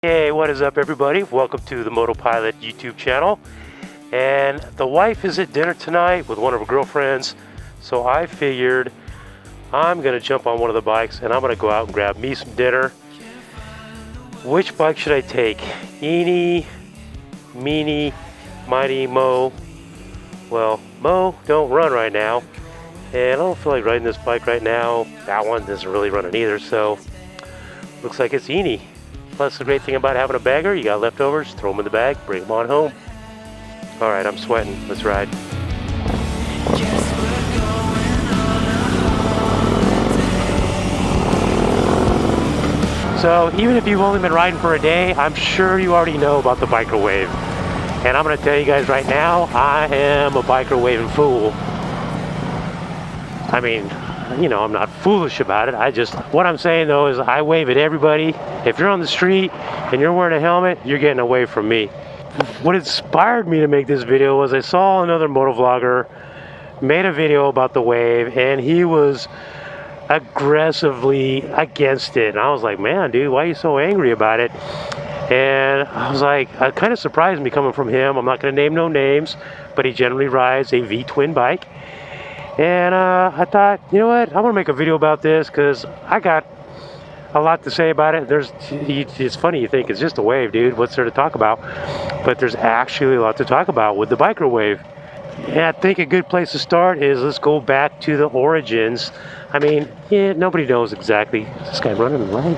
Hey, what is up everybody? Welcome to the Motopilot YouTube channel. And the wife is at dinner tonight with one of her girlfriends, so I figured I'm gonna jump on one of the bikes and I'm gonna go out and grab me some dinner. Which bike should I take? Eeny, meeny, mighty, mo. Well, Mo don't run right now, and I don't feel like riding this bike right now. That one doesn't really run it either, so looks like it's Eeny. Plus, the great thing about having a bagger, you got leftovers, throw them in the bag, bring them on home. All right, I'm sweating. Let's ride. So, even if you've only been riding for a day, I'm sure you already know about the biker wave. And I'm going to tell you guys right now, I am a biker waving fool. I mean, you know, I'm not foolish about it. What I'm saying though is I wave at everybody. If you're on the street and you're wearing a helmet, you're getting away from me. What inspired me to make this video was I saw another motovlogger made a video about the wave and he was aggressively against it. And I was like, man, dude, why are you so angry about it? And I was like, it kind of surprised me coming from him. I'm not going to name no names, but he generally rides a V-twin bike. And I thought, you know what, I'm gonna make a video about this because I got a lot to say about it. It's funny, you think it's just a wave, dude, what's there to talk about? But there's actually a lot to talk about with the biker wave. And I think a good place to start is let's go back to the origins. I mean, yeah, nobody knows exactly. Is this guy running the line?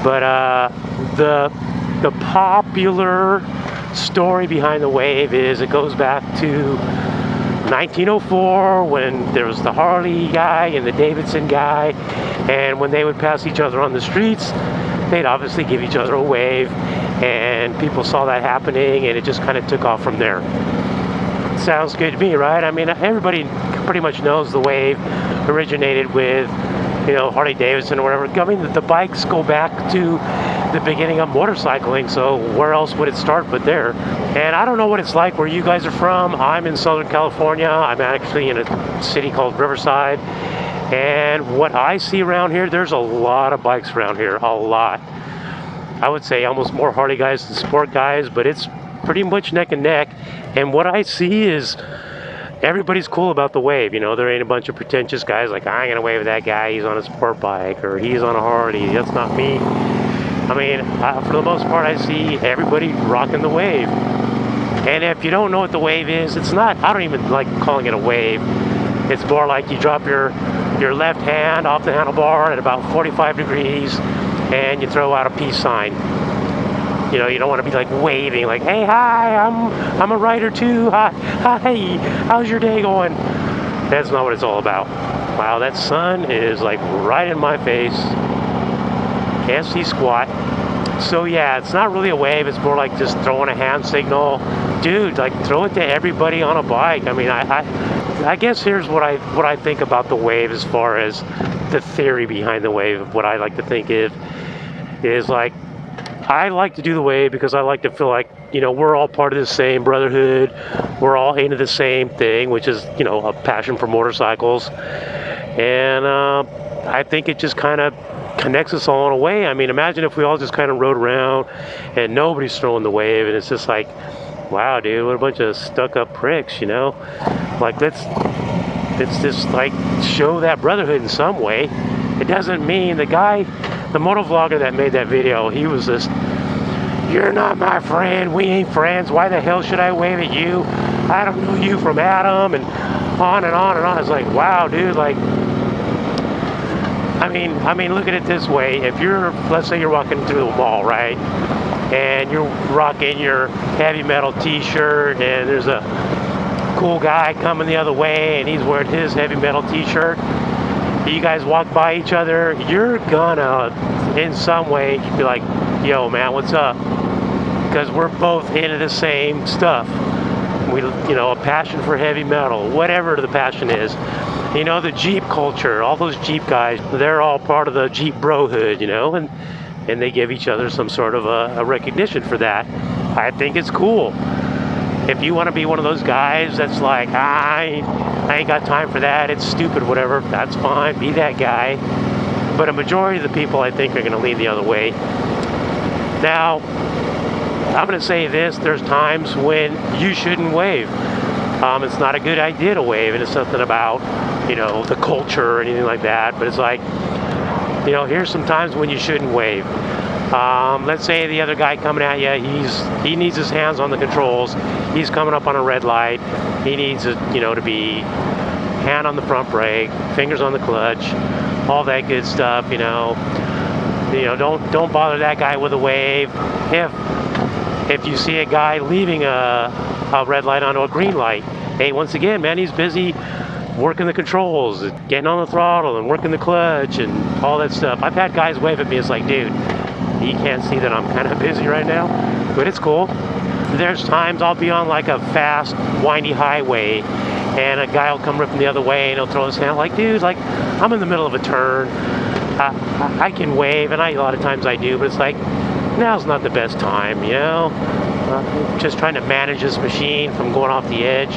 But the popular story behind the wave is it goes back to 1904 when there was the Harley guy and the Davidson guy, and when they would pass each other on the streets, they'd obviously give each other a wave, and people saw that happening and it just kind of took off from there. Sounds good to me, right? I mean, everybody pretty much knows the wave originated with, you know, Harley Davidson or whatever. I mean, the bikes go back to the beginning of motorcycling, so where else would it start but there? And I don't know what it's like where you guys are from. I'm in Southern California. I'm actually in a city called Riverside, and what I see around here, there's a lot of bikes around here, a lot. I would say almost more Harley guys than sport guys, but it's pretty much neck and neck. And what I see is everybody's cool about the wave. You know, there ain't a bunch of pretentious guys like, I ain't gonna wave at that guy, he's on a sport bike, or he's on a Harley, that's not me. I mean, for the most part, I see everybody rocking the wave. And if you don't know what the wave is, it's not, I don't even like calling it a wave. It's more like you drop your left hand off the handlebar at about 45 degrees and you throw out a peace sign. You know, you don't want to be like waving, like, hey, hi, I'm a rider too. Hi, how's your day going? That's not what it's all about. Wow, that sun is like right in my face. Can't see squat. So yeah, it's not really a wave, it's more like just throwing a hand signal. Dude, like throw it to everybody on a bike. I mean, I guess here's what I think about the wave as far as the theory behind the wave. What I like to think is like, I like to do the wave because I like to feel like, you know, we're all part of the same brotherhood. We're all into the same thing, which is, you know, a passion for motorcycles. And I think it just kind of connects us all in a way. I mean, imagine if we all just kind of rode around and nobody's throwing the wave, and it's just like, wow, dude, what a bunch of stuck-up pricks, you know? Like, let's just like show that brotherhood in some way. It doesn't mean the motovlogger that made that video, he was just, you're not my friend, we ain't friends, why the hell should I wave at you? I don't know you from Adam, and on and on and on. It's like, wow, dude, like, I mean, look at it this way. If you're, let's say you're walking through the mall, right? And you're rocking your heavy metal t-shirt and there's a cool guy coming the other way and he's wearing his heavy metal t-shirt. You guys walk by each other, you're gonna, in some way, be like, yo, man, what's up? Because we're both into the same stuff. We, you know, a passion for heavy metal, whatever the passion is. You know, the Jeep culture, all those Jeep guys, they're all part of the Jeep brohood, you know, and they give each other some sort of a recognition for that. I think it's cool. If you want to be one of those guys that's like, I ain't got time for that, it's stupid, whatever, that's fine, be that guy. But a majority of the people, I think, are going to lean the other way. Now, I'm going to say this, there's times when you shouldn't wave. It's not a good idea to wave, and it's something about, you know, the culture or anything like that, but it's like, you know, here's some times when you shouldn't wave. Let's say the other guy coming at you, he needs his hands on the controls, he's coming up on a red light, he needs it, you know, to be hand on the front brake, fingers on the clutch, all that good stuff, you know. Don't bother that guy with a wave. If you see a guy leaving a red light onto a green light, hey, once again, man, he's busy working the controls, getting on the throttle and working the clutch and all that stuff. I've had guys wave at me. It's like, dude, you can't see that I'm kind of busy right now, but it's cool. There's times I'll be on like a fast, windy highway, and a guy will come ripping the other way and he'll throw his hand like, dude, like, I'm in the middle of a turn. I can wave, and a lot of times I do, but it's like, now's not the best time, you know? Just trying to manage this machine from going off the edge.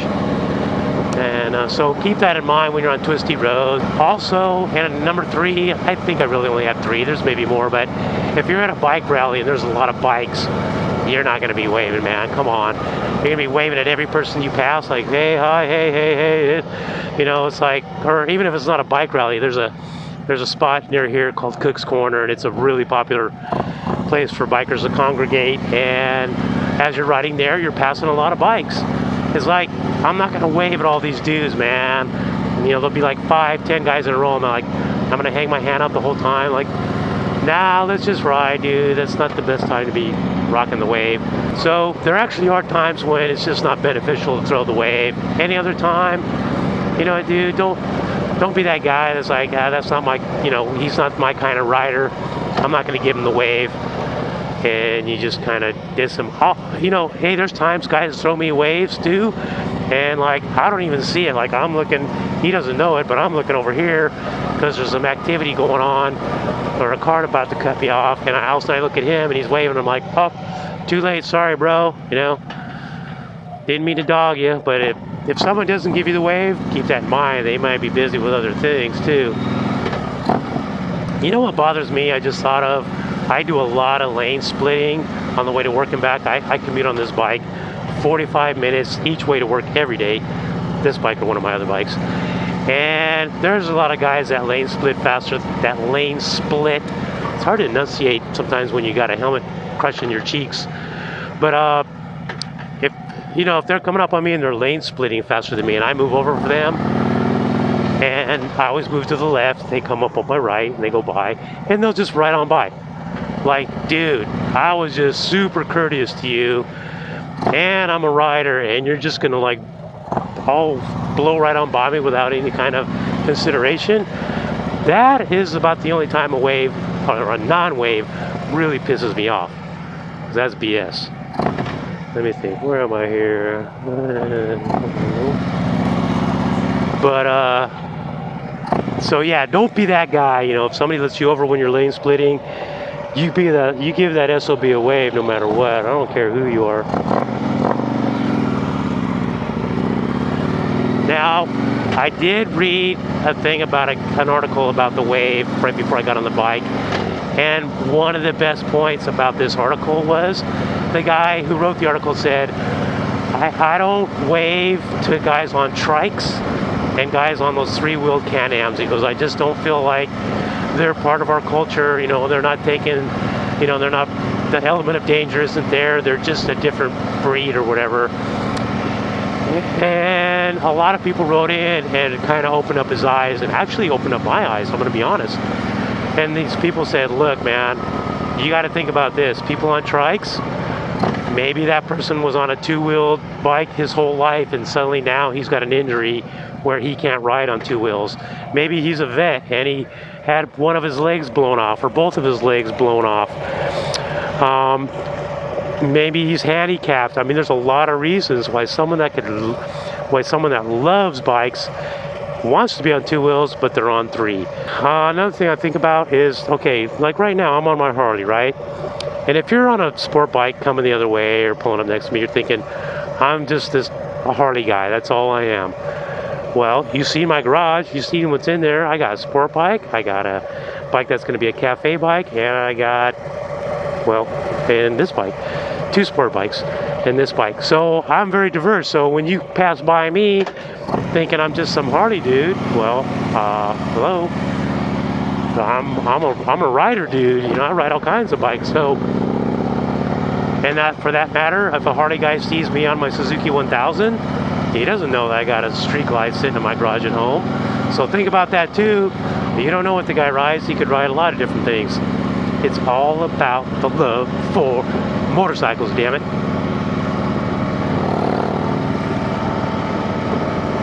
And so keep that in mind when you're on twisty roads. Also, and number 3, I think I really only have 3, there's maybe more, but if you're at a bike rally and there's a lot of bikes, you're not going to be waving, man. Come on. You're going to be waving at every person you pass, like, hey, hi, hey. You know, it's like, or even if it's not a bike rally, there's a spot near here called Cook's Corner, and it's a really popular place for bikers to congregate, and as you're riding there, you're passing a lot of bikes. It's like, I'm not going to wave at all these dudes, man. You know, there'll be like 5-10 guys in a row, and I'm going to hang my hand up the whole time, like, nah, let's just ride, dude. That's not the best time to be rocking the wave. So there actually are times when it's just not beneficial to throw the wave. Any other time, you know, dude, don't be that guy that's like, that's not my, you know, he's not my kind of rider. I'm not going to give him the wave. And you just kind of diss him. Oh, you know, hey, there's times guys throw me waves too. And like, I don't even see it. Like, I'm looking, he doesn't know it, but I'm looking over here because there's some activity going on or a car about to cut me off. And I look at him and he's waving. I'm like, oh, too late. Sorry, bro. You know, didn't mean to dog you. But if someone doesn't give you the wave, keep that in mind. They might be busy with other things too. You know what bothers me? I just thought of, I do a lot of lane splitting on the way to work and back. I commute on this bike 45 minutes each way to work every day. This bike or one of my other bikes. And there's a lot of guys that lane split faster. That lane split, it's hard to enunciate sometimes when you got a helmet crushing your cheeks. But if they're coming up on me and they're lane splitting faster than me and I move over for them, and I always move to the left, they come up on my right and they go by, and they'll just ride on by. Like, dude, I was just super courteous to you, and I'm a rider, and you're just gonna like all blow right on by me without any kind of consideration. That is about the only time a wave or a non-wave really pisses me off. That's BS. Let me think. Where am I here? But so yeah, don't be that guy. You know, if somebody lets you over when you're lane splitting, you give that SOB a wave no matter what. I don't care who you are. Now, I did read a thing about an article about the wave right before I got on the bike, and one of the best points about this article was the guy who wrote the article said, I don't wave to guys on trikes and guys on those 3-wheeled Can-Ams. He goes, I just don't feel like they're part of our culture. You know, they're not taking, you know, they're not, the element of danger isn't there. They're just a different breed or whatever. And a lot of people wrote in and it kind of opened up his eyes, and actually opened up my eyes, I'm going to be honest. And these people said, look, man, you got to think about this. People on trikes, maybe that person was on a 2-wheeled bike his whole life, and suddenly now he's got an injury where he can't ride on 2 wheels. Maybe he's a vet and he had one of his legs blown off or both of his legs blown off. Maybe he's handicapped. I mean, there's a lot of reasons why someone that loves bikes wants to be on 2 wheels, but they're on 3. Another thing I think about is, okay, like right now I'm on my Harley, right? And if you're on a sport bike coming the other way or pulling up next to me, you're thinking, I'm just a Harley guy, that's all I am. Well, you see my garage, you see what's in there. I got a sport bike, I got a bike that's going to be a cafe bike, and I got, well, and this bike, 2 sport bikes and this bike. So I'm very diverse. So when you pass by me thinking I'm just some Harley dude, well, hello. I'm a rider dude, you know, I ride all kinds of bikes. So, and that, for that matter, if a Harley guy sees me on my Suzuki 1000, he doesn't know that I got a street glide sitting in my garage at home. So think about that too. You don't know what the guy rides. He could ride a lot of different things. It's all about the love for motorcycles, damn it.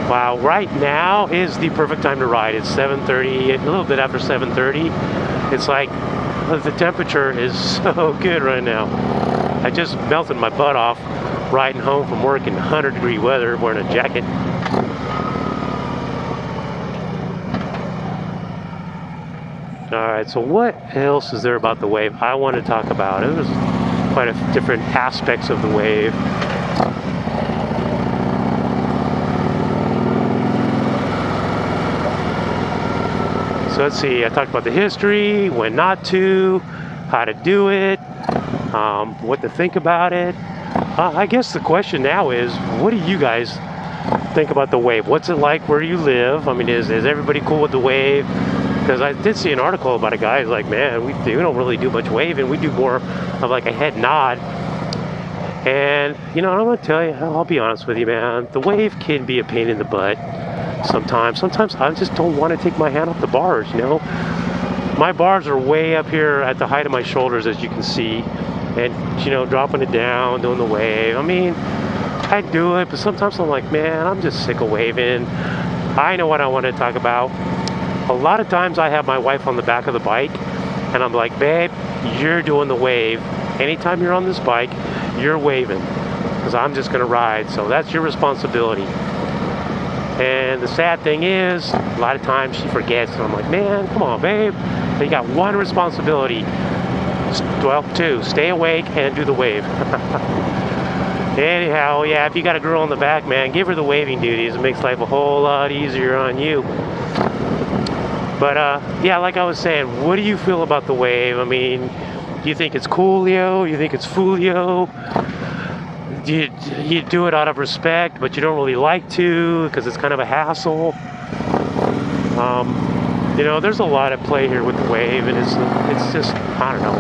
Wow, right now is the perfect time to ride. It's 7:30, a little bit after 7:30. It's like the temperature is so good right now. I just melted my butt off riding home from work in 100-degree weather wearing a jacket. Alright, so what else is there about the wave I want to talk about? There's quite a different aspects of the wave. So let's see, I talked about the history, when not to, how to do it, what to think about it. I guess the question now is, what do you guys think about the wave? What's it like where you live? I mean, is everybody cool with the wave? Because I did see an article about a guy who's like, man, we don't really do much waving. We do more of like a head nod. And, you know, I'm going to tell you, I'll be honest with you, man, the wave can be a pain in the butt. Sometimes I just don't want to take my hand off the bars, you know. My bars are way up here at the height of my shoulders, as you can see, and, you know, dropping it down, doing the wave. I mean, I do it, but sometimes I'm like, man, I'm just sick of waving. I know what I want to talk about. A lot of times I have my wife on the back of the bike, and I'm like, babe, you're doing the wave. Anytime you're on this bike, you're waving, because I'm just going to ride, so that's your responsibility. And the sad thing is, a lot of times she forgets, and I'm like, man, come on, babe. You got one responsibility. Well, 2, stay awake and do the wave. Anyhow, yeah, if you got a girl in the back, man, give her the waving duties. It makes life a whole lot easier on you. But, yeah, like I was saying, what do you feel about the wave? I mean, do you think it's Coolio? You think it's Foolio? You do it out of respect, but you don't really like to because it's kind of a hassle. You know, there's a lot at play here with the wave, and it's just, I don't know.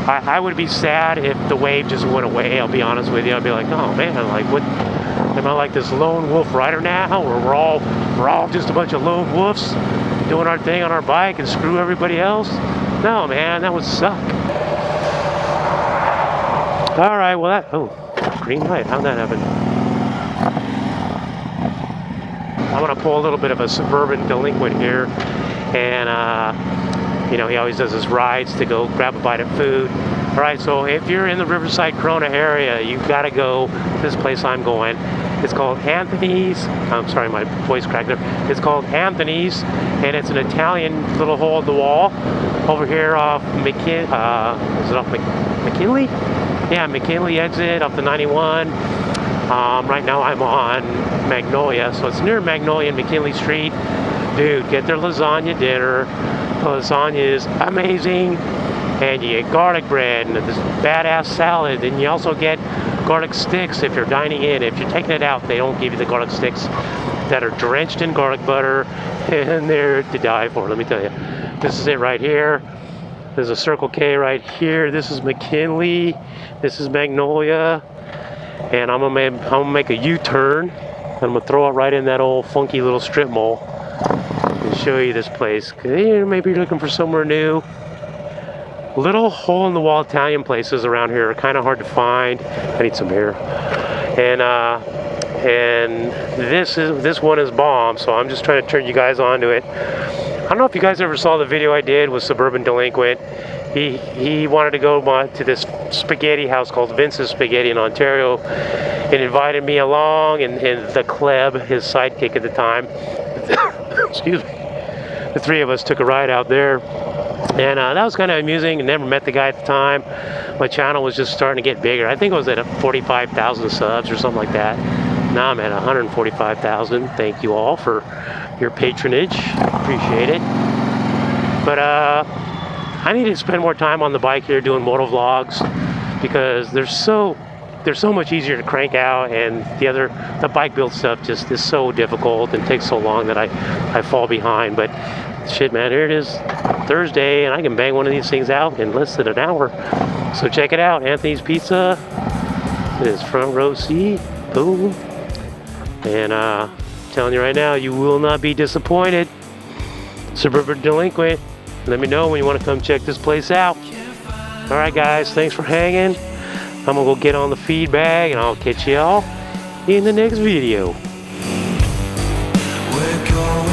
I would be sad if the wave just went away. I'll be honest with you. I'd be like, oh man, like what? Am I like this lone wolf rider now, or we're all just a bunch of lone wolves doing our thing on our bike and screw everybody else? No, man, that would suck. All right, well green light, how'd that happen? I'm gonna pull a little bit of a Suburban Delinquent here, and you know, he always does his rides to go grab a bite of food. All right, so if you're in the Riverside, Corona area, you've gotta go this place I'm going. It's called Anthony's. I'm sorry, my voice cracked up. It's called Anthony's, and it's an Italian little hole in the wall over here off McKinley? Yeah, McKinley exit off the 91. Right now I'm on Magnolia, so it's near Magnolia and McKinley Street. Dude, get their lasagna dinner. The lasagna is amazing, and you get garlic bread and this badass salad, and you also get garlic sticks if you're dining in. If you're taking it out, they don't give you the garlic sticks that are drenched in garlic butter, and they're to die for, let me tell you. This is it right here. There's a Circle K right here. This is McKinley. This is Magnolia. And I'm gonna make a U-turn. I'm gonna throw it right in that old funky little strip mall and show you this place. Maybe you're looking for somewhere new. Little hole-in-the-wall Italian places around here are kind of hard to find. I need some air. And this one is bomb, so I'm just trying to turn you guys onto it. I don't know if you guys ever saw the video I did with Suburban Delinquent. He wanted to go to this spaghetti house called Vince's Spaghetti in Ontario, and invited me along, and the Kleb, his sidekick at the time, excuse me, the 3 of us took a ride out there, and that was kind of amusing. I never met the guy at the time. My channel was just starting to get bigger. I think it was at 45,000 subs or something like that. Now I'm at 145,000. Thank you all for your patronage. Appreciate it. But I need to spend more time on the bike here doing moto vlogs, because they're so much easier to crank out, and the bike build stuff just is so difficult and takes so long that I fall behind. But shit, man, here it is, Thursday, and I can bang one of these things out in less than an hour. So check it out, Anthony's Pizza. This front row seat, boom. And telling you right now, you will not be disappointed. Suburban Delinquent. Let me know when you want to come check this place out. All right, guys, thanks for hanging. I'm gonna go get on the feedback, and I'll catch y'all in the next video. We're going